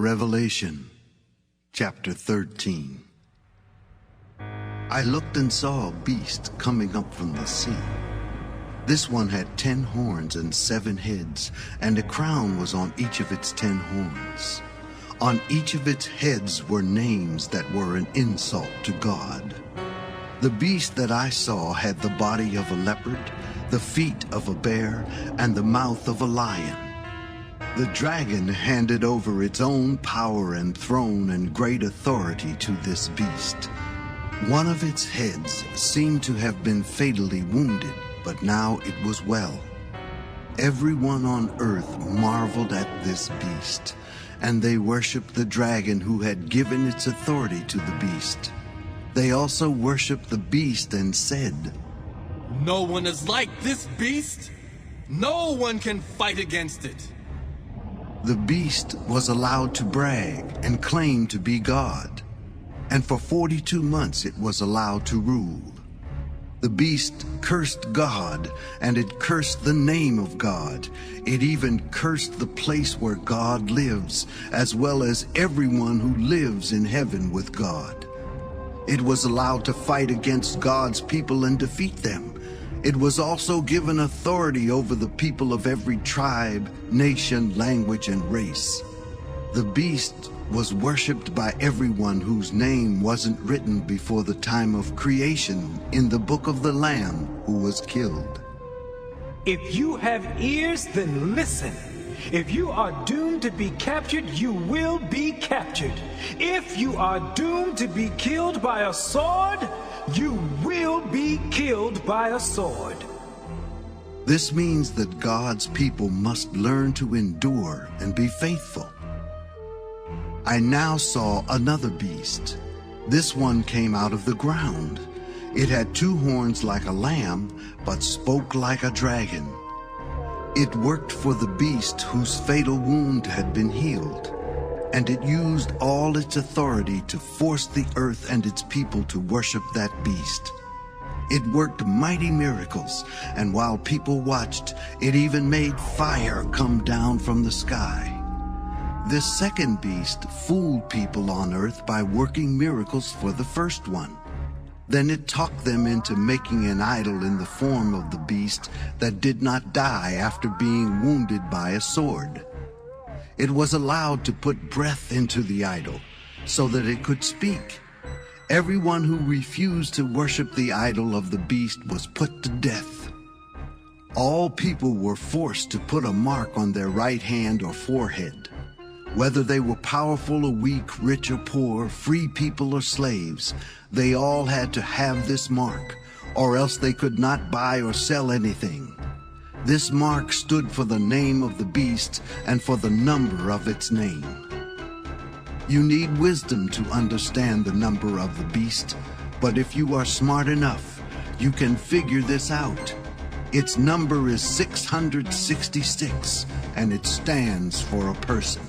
Revelation, chapter 13. I looked and saw a beast coming up from the sea. This one had 10 horns and 7 heads, and a crown was on each of its 10 horns. On each of its heads were names that were an insult to God. The beast that I saw had the body of a leopard, the feet of a bear, and the mouth of a lion. The dragon handed over its own power and throne and great authority to this beast. One of its heads seemed to have been fatally wounded, but now it was well. Everyone on earth marveled at this beast, and they worshipped the dragon who had given its authority to the beast. They also worshipped the beast and said, "No one is like this beast. No one can fight against it." The beast was allowed to brag and claim to be God, and for 42 months it was allowed to rule. The beast cursed God, and it cursed the name of God. It even cursed the place where God lives, as well as everyone who lives in heaven with God. It was allowed to fight against God's people and defeat them. It was also given authority over the people of every tribe, nation, language, and race. The beast was worshipped by everyone whose name wasn't written before the time of creation in the book of the Lamb who was killed. If you have ears, then listen. If you are doomed to be captured, you will be captured. If you are doomed to be killed by a sword, you will be killed by a sword. This means that God's people must learn to endure and be faithful. I now saw another beast. This one came out of the ground. It had 2 horns like a lamb, but spoke like a dragon. It worked for the beast whose fatal wound had been healed, and it used all its authority to force the earth and its people to worship that beast. It worked mighty miracles, and while people watched, it even made fire come down from the sky. This second beast fooled people on earth by working miracles for the first one. Then it talked them into making an idol in the form of the beast that did not die after being wounded by a sword. It was allowed to put breath into the idol so that it could speak. Everyone who refused to worship the idol of the beast was put to death. All people were forced to put a mark on their right hand or forehead. Whether they were powerful or weak, rich or poor, free people or slaves, they all had to have this mark, or else they could not buy or sell anything. This mark stood for the name of the beast and for the number of its name. You need wisdom to understand the number of the beast, but if you are smart enough, you can figure this out. Its number is 666, and it stands for a person.